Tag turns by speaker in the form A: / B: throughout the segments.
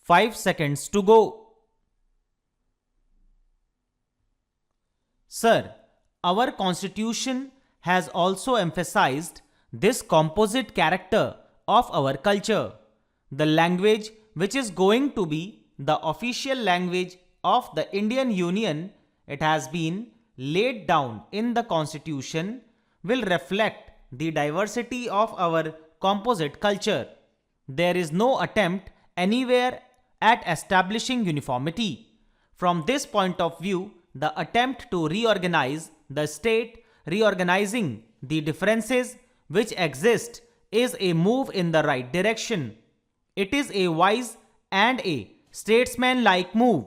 A: 5 seconds to go. Sir, our constitution has also emphasized this composite character of our culture. The language which is going to be the official language of the Indian Union, it has been laid down in the constitution, will reflect the diversity of our composite culture. There is no attempt anywhere at establishing uniformity. From this point of view, the attempt to reorganize the state, reorganizing the differences which exist, is a move in the right direction. It is a wise and a statesman-like move.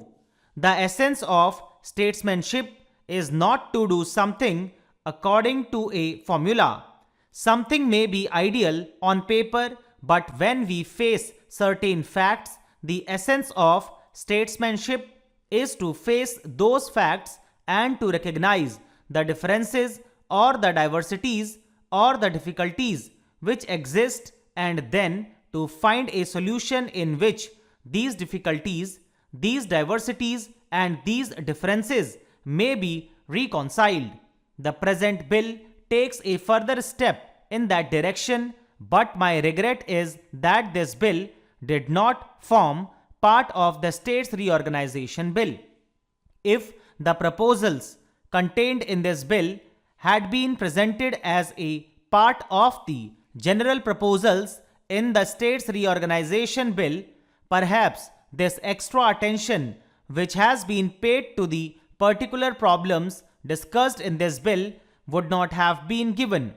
A: The essence of statesmanship is not to do something according to a formula. Something may be ideal on paper, but when we face certain facts, the essence of statesmanship is to face those facts and to recognize the differences or the diversities or the difficulties which exist, and then to find a solution in which these difficulties, these diversities and these differences may be reconciled. The present bill takes a further step in that direction, but my regret is that this bill did not form part of the state's reorganization bill. If the proposals contained in this bill had been presented as a part of the general proposals in the state's reorganization bill, perhaps this extra attention which has been paid to the particular problems discussed in this bill would not have been given.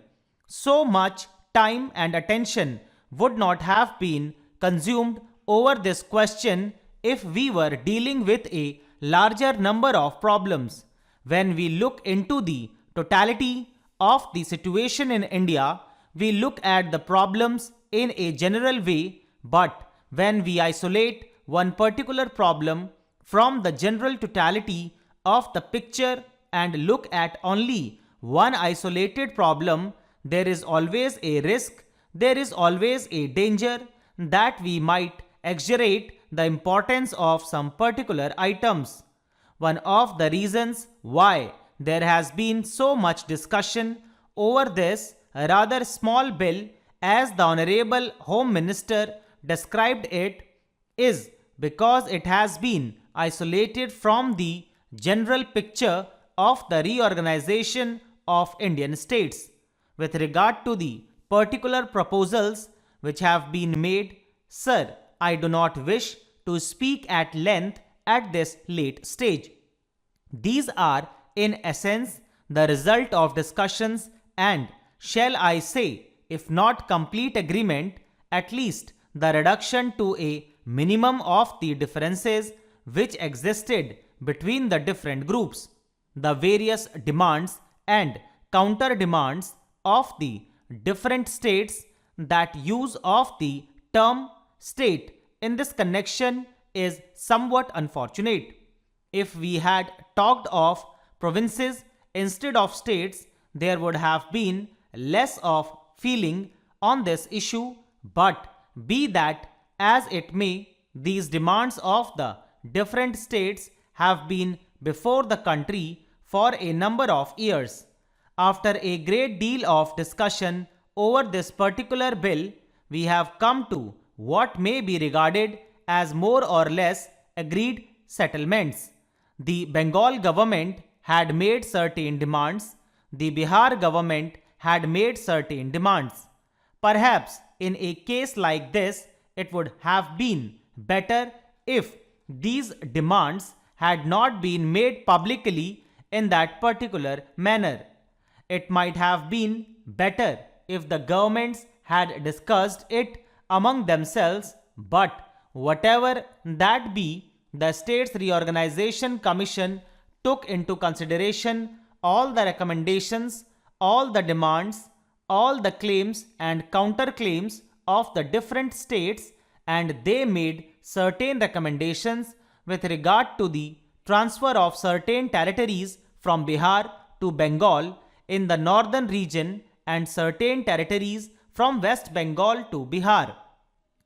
A: So much time and attention would not have been consumed over this question if we were dealing with a larger number of problems. When we look into the totality of the situation in India, we look at the problems in a general way, but when we isolate one particular problem from the general totality of the picture and look at only one isolated problem, there is always a risk, there is always a danger that we might exaggerate the importance of some particular items. One of the reasons why there has been so much discussion over this rather small bill, as the Honorable Home Minister described it, is because it has been isolated from the general picture of the reorganization of Indian states. With regard to the particular proposals which have been made, sir, I do not wish to speak at length at this late stage. These are, in essence, the result of discussions and, shall I say, if not complete agreement, at least the reduction to a minimum of the differences which existed between the different groups. The various demands and counter demands of the different states, that use of the term state in this connection is somewhat unfortunate. If we had talked of provinces instead of states, there would have been less of feeling on this issue, but be that as it may, these demands of the different states have been before the country for a number of years. After a great deal of discussion over this particular bill, we have come to what may be regarded as more or less agreed settlements. The Bengal government had made certain demands. The Bihar government had made certain demands. Perhaps in a case like this, it would have been better if these demands had not been made publicly in that particular manner. It might have been better if the governments had discussed it among themselves, but whatever that be, the States Reorganization Commission took into consideration all the recommendations, all the demands, all the claims and counterclaims of the different states, and they made certain recommendations with regard to the transfer of certain territories from Bihar to Bengal in the northern region and certain territories from West Bengal to Bihar.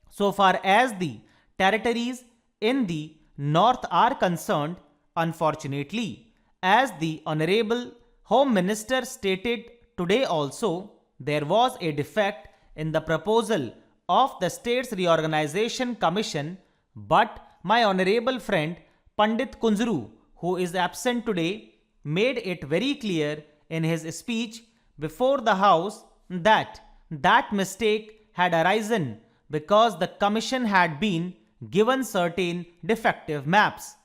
A: So far as the territories in the north are concerned, unfortunately, as the Honorable Home Minister stated today also, there was a defect in the proposal of the States Reorganization Commission, but my honorable friend Pandit Kunzru, who is absent today, made it very clear in his speech before the House that that mistake had arisen because the Commission had been given certain defective maps.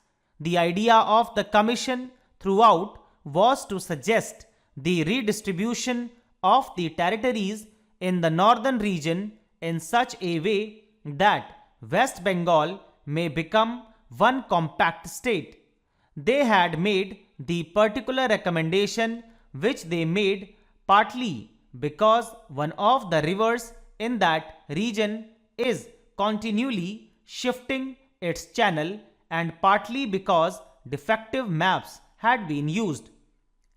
A: The idea of the Commission throughout was to suggest the redistribution of the territories in the northern region in such a way that West Bengal may become one compact state. They had made the particular recommendation which they made partly because one of the rivers in that region is continually shifting its channel and partly because defective maps had been used.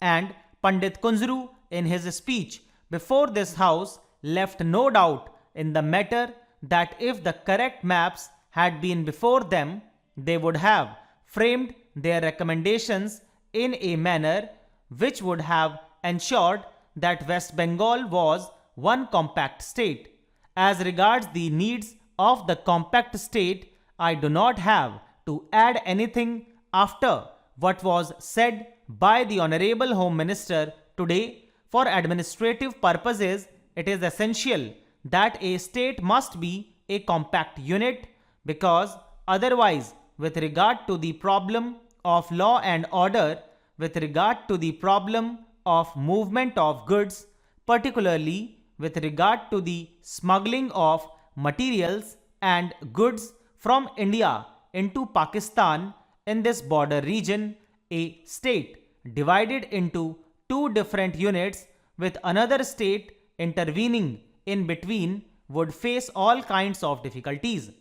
A: And Pandit Kunzru in his speech before this house left no doubt in the matter that if the correct maps had been before them, they would have framed their recommendations in a manner which would have ensured that West Bengal was one compact state. As regards the needs of the compact state, I do not have to add anything after what was said by the Honorable Home Minister today. For administrative purposes, it is essential that a state must be a compact unit because otherwise, with regard to the problem of law and order, with regard to the problem of movement of goods, particularly with regard to the smuggling of materials and goods from India into Pakistan in this border region, a state divided into two different units with another state intervening in between would face all kinds of difficulties.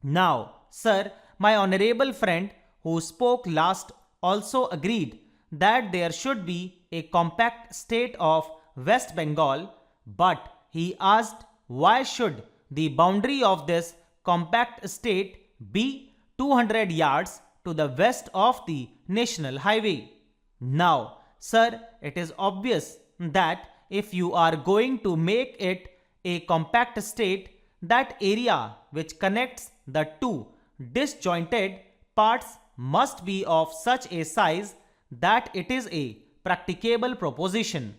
A: Now, sir, my honorable friend who spoke last also agreed that there should be a compact state of West Bengal, but he asked why should the boundary of this compact state be 200 yards to the west of the national highway. Now, sir, it is obvious that if you are going to make it a compact state, that area which connects the two disjointed parts must be of such a size that it is a practicable proposition.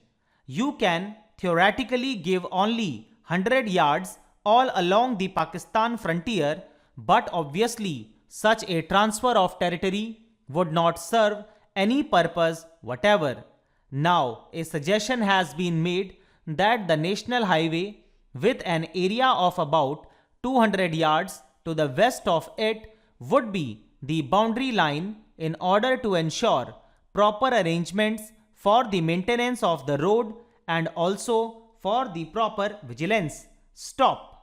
A: You can theoretically give only 100 yards all along the Pakistan frontier, but obviously such a transfer of territory would not serve any purpose whatever. Now, a suggestion has been made that the national highway with an area of about 200 yards to the west of it would be the boundary line in order to ensure proper arrangements for the maintenance of the road and also for the proper vigilance. Stop.